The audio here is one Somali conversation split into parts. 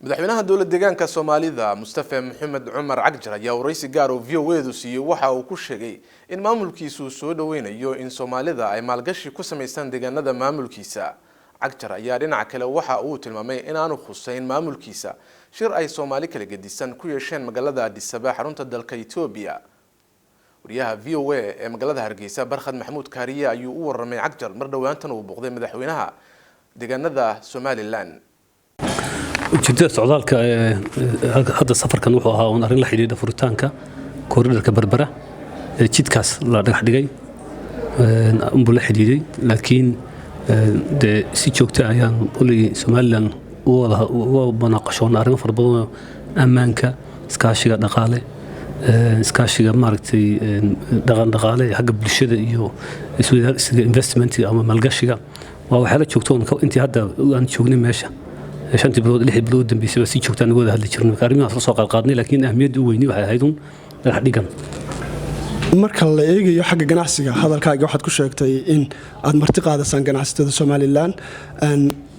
madaxweynaha dowladda deegaanka Soomaalida Mustafa Maxamed Cumar Cagjar ayaa waraysi gaar oo VOAdu siiyay waxa uu ku sheegay in maamulkiisu soo dhaweynayo in Soomaalida ay maalgashi ku sameeyaan deegaanada maamulkiisa. Cagjar ayaa dhinaca kale waxa uu tilmaamay in aanu khuseyn maamulkiisa shir ay Soomaali kala gedisan ku yeesheen magaalada Addis Ababa xarunta dalka Itoobiya. wariyaha VOA ee magaalada Hargeysa Barkhad Maxamuud Kaariye ayuu u warramay Cagjar mar dhawaantan uu boqday madaxweynaha deegaanada Somaliland. ujeedada socdaalka hadda safarkan wuxuu ahaa in arin la xiriirida furitaanka kooridoorka Berbera jidkaas la dhagax dhigay buu la xiriiray laakiin si joogto ah ayaan ulay Somaliland oo banaqashoon arrin far badan ammaanka iskaashiga dhaqaale iskaashiga maaragtay dhaqaale xagga bulshada iyo isweydaarsiga investment ama maalgashiga waa waxa la joogto intii hadda aan joognay meesha shantii bilood lix bilood dambeysay si joogto aan wada hadli jirnay arrimahaas la soo qaadnay laakiin ahmiyaddu weyn waxay ahayd dhagax dhigan marka la eegayo xagga ganacsiga hadalkaaga waxaad ku sheegtay in aad marti qaadasaan ganacsatada Somaliland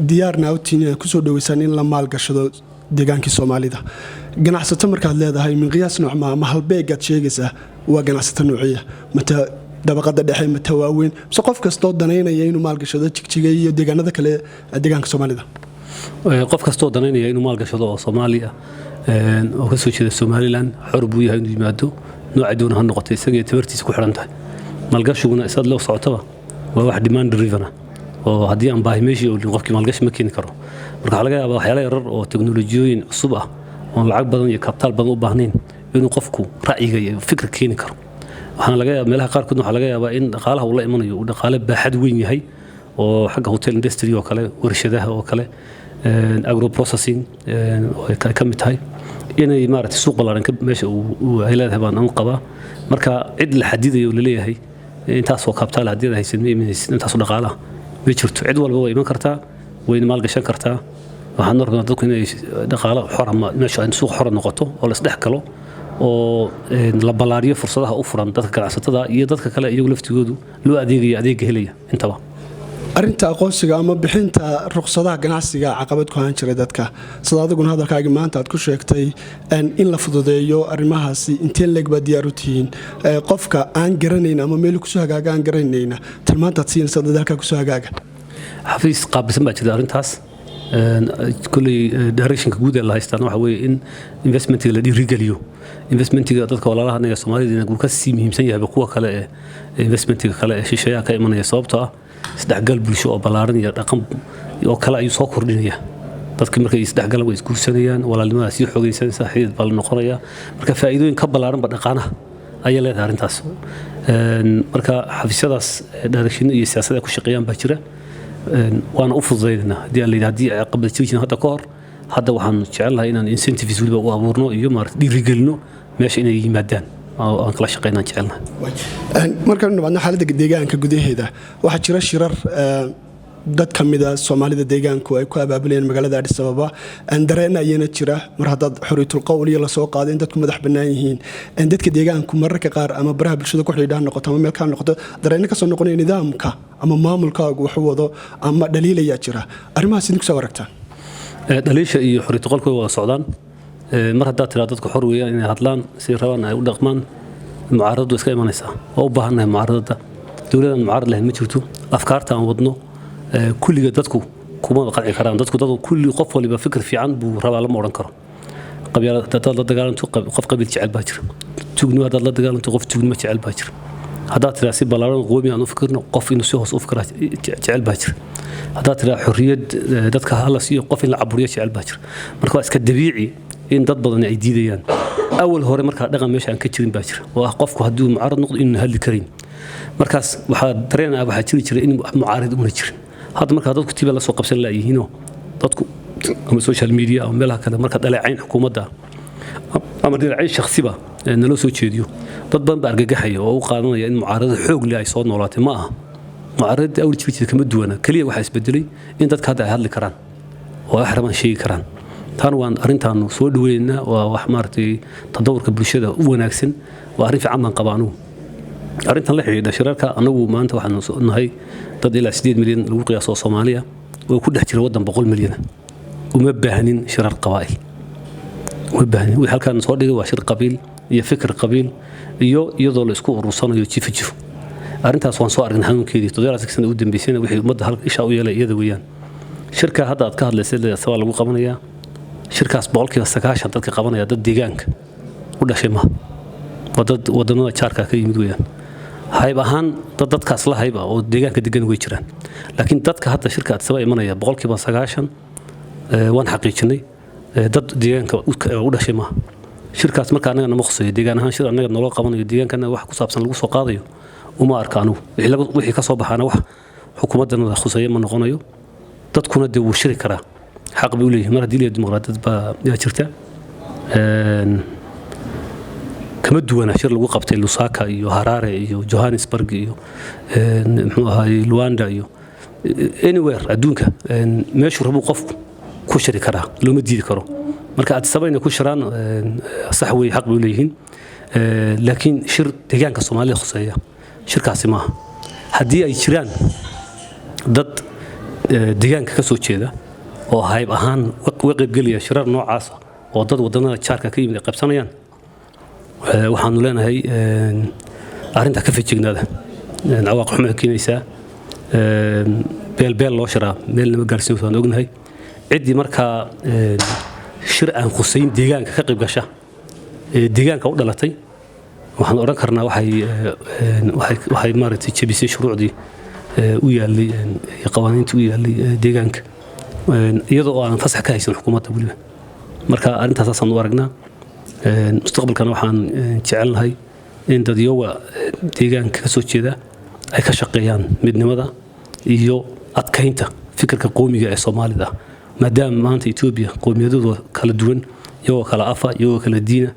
diyaarna u tiinay ku soo dhaweysaan in la maalgashado deegaankii Soomaalida ganacsato markaad leedahay min qiyaas nooc ma halbeegad sheegaysaa waa ganacsato noociya mata dabaqada dhexe mata waaweyn soo qof kastoo daneynaya inuu maalgashado jigjiga iyo deegaanada kale deegaanka Soomaalida qof kastoo daneynaya inuu maalgashado oo Soomaaliya oo ka soo jeeda Somaliland xor buu yahay inuu yimaado nooca doon ha noqotay isaga tabartiisa ku xiran tahay maalgashiguna isaad loo socotaba waa wax demand driven oo haddii aan baahi meeshii oo qofkii maalgashi ma keeni karo marka laga yaabaa waxyaalo yar oo teknoolojiyooyin cusub ah oo lacag badan iyo kapital badan u baahnayn inuu qofku ra'yiga iyo fikir keeni karo waxaan laga yaabaa meelaha qaar koodna waxa laga yaabaa in dhaqaalaha uu la imanayo uu dhaqaale baaxad weyn yahay oo xagga hotel industry oo kale warshadaha oo kale agro processing oo ay ka mid tahay inay maaragtay suuq balaaran meesha uu ay leedahay baan aan qabaa marka cid la xadidayo la leeyahay intaas oo kapital hadii ay haysan intaas oo dhaqaalaha ma jirto cid walba way iman kartaa way maal gashan kartaa waxaan rabnaa dadku inay dhaqaale xor ama meesha suuq xor noqoto oo la isdhex galo oo la balaariyo fursadaha u furan dadka ganacsatada iyo dadka kale iyagu laftigoodu loo adeegayo adeeg helaya intaba arinta aqoonsiga ama bixinta ruqsadaha ganacsiga caqabad ku haan jiray dadka sida adiguna hadalkaaga maanta aad ku sheegtay in la fududeeyo arrimahaasi intee leegba diyaar u tihiin qofka aan garanayn ama meel ku soo hagaaga aan garanayna tilmaanta siinaysa dadka ku soo hagaaga xafiis qaabilsan baa jira arintaas kulli directionka guud ee la haystaan waxa weeye in investmentiga la dhiirigeliyo investmentiga dadka walaalaha anaga Soomaalida uu ka sii muhiimsan yahay kuwa kale ee investmentiga kale ee shisheeyaha ka imanaya sababtoo ah isdhexgal bulsho oo balaaran iyo dhaqan oo kale ayuu soo kordhinaya dadka markay isdhexgal way isguursanayaan walaalnimada si xoogaysan saaxiib bal noqonaya marka faa'iidooyin ka balaaran ba dhaqanaha ayaa leedahay arintaas marka xafiisyadaas direction iyo siyaasadda ku shaqeeyaan baa jira waana u fududeynaa hadii ay qabad jireen hadda ka hor hadda waxaan jecelahay inaan incentives waliba u abuurno iyo maaragtay dhiirigelino meesha inay yimaadaan aan kala shaqeynaan jecelnahay markaan nabadna xaaladda deegaanka gudaheeda waxa jira shirar dad kamida Soomaalida deegaanku ay ku abaabulayeen magaalada Addis Ababa dareenayna jira mar hadda xuriyatul qowl iyo la soo qaaday dadku madax banaan yihiin dadka deegaanku mararka qaar ama baraha bulshada ku xidhan noqoto ama meel ka noqoto dareen ka soo noqonay nidaamka ama maamulkaagu wuxuu wado ama dhaliilaya jira arrimahaas idinku soo waragtaan dhaliisha iyo xuriyatul qowlku wada socdaan mar hadda tira dadku xor weeyaan inay hadlaan si rabaan ay u dhaqmaan mucaaradu iska imanaysaa oo u baahanay mucaaradada dawladda mucaarad leh ma jirto afkaarta aan wadno kulliga dadku kuma qanci karaan dadku kulli qof waliba fikir fiican buu rabaa lama oran karo qabyaalada la dagaalanto qof qabiil jecel baa jira tugno hadda la dagaalanto qof tugno jecel baa jira hadda tira si balaaran qoomi aan u fikirno qof inuu si hoos u fikra jecel baa jira hadda tira xurriyad dadka hala siiyo qof in la caburiyo jecel baa jira marka waa iska dabiici in dad badan ay diidayaan awal hore marka dhaqan meesha aan ka jirin baa jira oo qofku haduu mucaarad noqdo inuu hadli karin markaas waxa dareenaa waxa jiri in mucaarad una jirin hadda marka dadku tiba la soo qabsan la yihiin dadku ama social media ama meelaha kale marka dhaleecayn xukuumadda ama dhaleecayn shakhsiba nala soo jeediyo dad badan baa argagaxaya oo u qaadanaya in mucaarad xoog leh ay soo noolaatay ma aha mucaarad awal jirta kama duwana kaliya waxa isbedelay in dadka hadda ay hadli karaan oo wax raban sheegi karaan tan waan arintan soo dhaweynaa waa wax maartay tadawurka bulshada u wanaagsan waa arrin fiican baan qabaano arintan la xiriirta shirarka anagu maanta waxaan nahay dad ilaa 8 milyan lagu qiyaaso Soomaaliya oo ku dhex jira wadan 100 milyan uma baahnin shirar qabaa'il uma baahnin wixii halkaan soo dhigay waa shir qabiil iyo fikir qabiil iyo iyadoo la isku urursanayo jifo jifo arrintaas waan soo aragnay xanuunkeedii 7 sano u dambeysayna wixii ummadda halka isha u yeelay iyada weeyaan shirka hadda aad ka hadlaysay waa lagu qabanayaa shirkaas 90% dadka qabanaya dad deegaanka u dhashay ma wadad wadamada jaarka ka yimid weeyaan hayb ahaan dadkaas la hayba oo deegaanka degan way jiraan laakiin dadka hadda shirka aad sabay imanaya 90% waan xaqiijinay dad deegaanka u dhashay ma shirkaas marka anaga nama khusay deegaan ahaan shir anaga naloo qabanayo deegaankana wax ku saabsan lagu soo qaadayo uma arkaano wixii ka soo baxaana wax xukuumadana khusay ma noqonayo dadkuna dee wuu shiri karaa xaq buu leeyahay mar haddii la dimuqraadiyad baa jirta kama duwana shir lagu qabtay Lusaka iyo Harare iyo Johannesburg iyo muxuu ahaay Luanda iyo anywhere adduunka meeshu rabo qof ku shiri karaa looma diidi karo marka aad sabayna ku shiraan sax way xaq buu leeyahay laakiin shir deegaanka Soomaaliya khuseeya shirkaasi ma haddii ay jiraan dad deegaanka ka soo jeeda oo hayb ahaan waqti galiya shirar noocaas oo dad wadamada jaarka ka yimid qabsanayaan waxaanu leenahay arrinta ka fijignaada cawaaqib xumo keenaysa beel loo shiraa meel nama gaarsiin waan ognahay cidii marka shir aan khuseyn deegaanka ka qayb gasha deegaanka u dhalatay waxaan oran karnaa waxay maaragtay jabisay shuruucdii u yaalay qawaaniinta u yaalay deegaanka iyadoo aan fasax ka haysan xukuumadda waliba marka arrintaas aan u aragnaa mustaqbalkana waxaan jecelnahay in dadyowa deegaanka ka soo jeeda ay ka shaqeeyaan midnimada iyo adkaynta fikirka qoomiga ee Soomaalida maadaama maanta Ethiopia qoomiyadooda kala duwan iyagoo kala afa iyagoo kala diina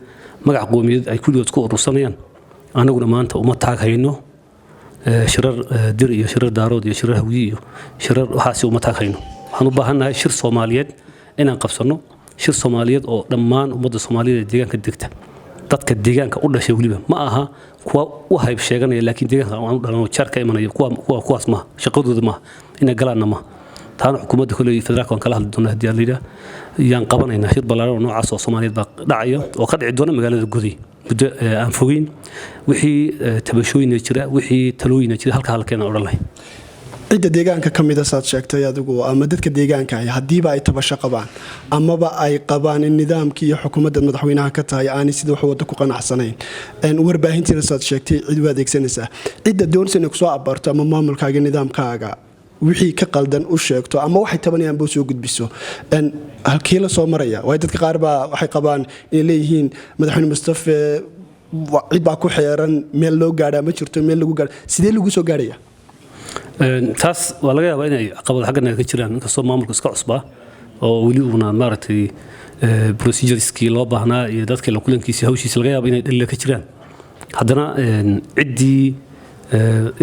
magac qoomiyad ay kulligood ku urursanayaan anaguna maanta uma taaghayno shirar dir iyo shirar daarood iyo shirar hawiye iyo shirar waxaasi uma taaghayno waxaan u baahanahay shir Soomaaliyeed inaan qabsano shir Soomaaliyeed oo dhammaan ummadda Soomaaliyeed deegaanka degta dadka deegaanka u dhashay waliba ma aha kuwa u hayb sheeganaya laakiin deegaanka aan u dhalano jaarka imanaya kuwaas ma shaqadooda ma ina galaana ma taana xukuumadda kulay federaalka kala hadli doona hadii la yaan qabanayna shir balaaran noocaas oo Soomaaliyeed baa dhacaya oo ka dhici doona magaalada Goday muddo aan fogeyn wixii tabashooyin jira wixii talooyin jira halkeena oran lahayn cidda deegaanka ka mid ah saad sheegtay adigu ama dadka deegaanka ah hadiiba ay tabasho qabaan amaba ay qabaan in nidaamkii iyo xukuumadda madaxweynaha ka tahay aanay sida wax wada ku qanacsanayn warbaahintiina saad sheegtay cid u adeegsanaysa cidda doonaysa ku soo abarto ama maamulkaaga nidaamkaaga wixii ka qaldan u sheegto ama waxay tabanayaan buu soo gudbiso halkii la soo maraya way dadka qaar baa waxay qabaan in leeyihiin madaxweyne Mustafa cid baa ku xeeran meel loo gaadha ma jirto meel lagu gaadho sidee lagu soo gaaraya taas waa laga yaabaa inay caqabad xaggan ka jiraan inkastoo maamulku iska cusbaa oo weli uuna maaragtay procedureski loo baahnaa iyo dadka la kulankiisa hawshiisa laga yaabo inay dhalila ka jiraan haddana ciddii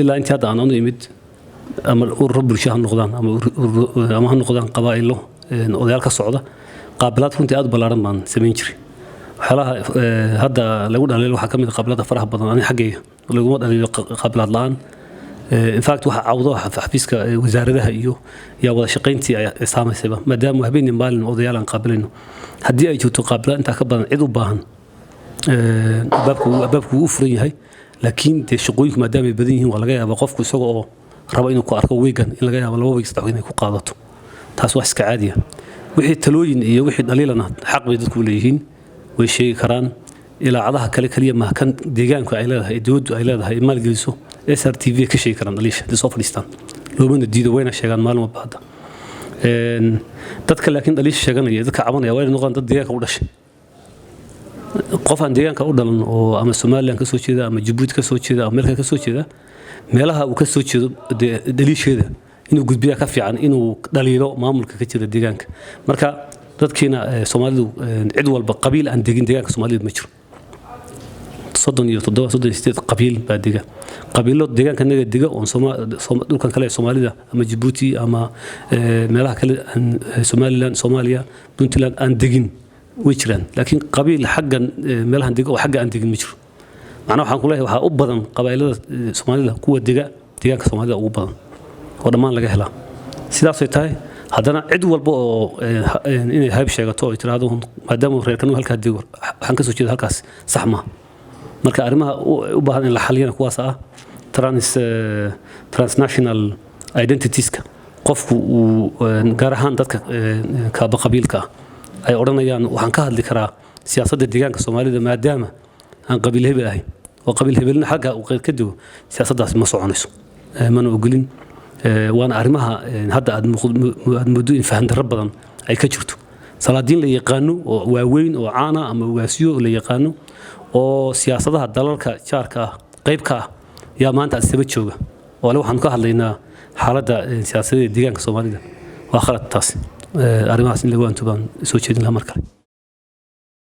ilaa intii hadda aan imid ama urur bulsho ha noqdaan ama ha noqdaan qabaa'ilo odayaal ka socda qaabilaad runtii aad ballaaran baan samayn jiray waxyaalaha hadda lagu dhaliilo waxaa ka mid ah qaabilada faraha badan ani xaggayga laguma dhaliilo qaabilaad la'aan in fact waxa cawdo xafiiska wasaaradaha iyo yaa wada shaqayntii ay saameysayba maadaama habeenii maalin odayaal aan qaabilayno haddii ay jirto qaabila inta ka badan cid u baahan baabku u furan yahay laakiin dee shaqooyinku maadaama ay badan yihiin waa laga yaabaa qofku isagoo oo raba inuu ku arko weegan in laga yaabo 2 week 3 inay ku qaadato taas wax iska caadi ah wixii talooyin iyo wixii dhaliilana xaq bay dadku leeyihiin way sheegi karaan ilaacadaha kaliya ma kan deegaanka ay leedahay dawladdu ay leedahay maalgeliso SRTV ka sheegi karaan dhaliisha soo fadhiistaan loomana diido wayna sheegaan maalmo baada dadka laakiin dhaliisha sheeganaya dadka cabanaya waa inay noqdaan dad deegaanka u dhashay qof aan deegaanka u dhalan oo ama Soomaaliland ka soo jeeda ama Djibouti ka soo jeeda ama Amerika ka soo jeeda meelaha uu ka soo jeedo dhaliisheeda inuu gudbiya ka fiican inuu dhaliilo maamulka ka jira deegaanka marka dadkiina Soomaalidu cid walba qabiil aan degin deegaanka Soomaaliyeed ma jiro 37 qabiil baa dega qabiilo deegaanka naga dega oo dhulkan kale Soomaalida ama Djibouti ama meelaha kale Somaliland Soomaaliya Puntland aan degin way jiraan laakiin qabiil xaggan meelahan dega oo xagga aan degin ma jiro macna waxaan ku leeyahay waxa u badan qabiilada Soomaalida kuwa deegaanka Soomaalida ugu badan oo dhamaan laga helaa sidaas ay tahay haddana cid walba oo inay hayb sheegato oo tiraahdo maadaama reerkan halkaa dego waxaan ka soo jeeda halkaas sax ma marka arrimaha u baahan in la xaliyana kuwaas ah transnational identitieska qofku uu gaar ahaan dadka kaaba qabiilka ay odhanayaan waxaan ka hadli karaa siyaasadda deegaanka Soomaalida maadaama aan qabiil hebel ahay oo qabiil hebelna xagga uu qeyb ka digo siyaasaddaas ma soconayso mana ogolin waana arrimaha hadda aad muddo in fahan darro badan ay ka jirto salaadiin la yaqaano oo waaweyn oo caana ama waasiyo la yaqaano oo siyaasadaha dalalka jaarka qayb ka yaa maanta asaba jooga oo waxaan ka hadlaynaa xaaladda siyaasadeed deegaanka Soomaalida waa khalad taas arrimahaas in lagu anto baan soo jeedin lahaa mar kale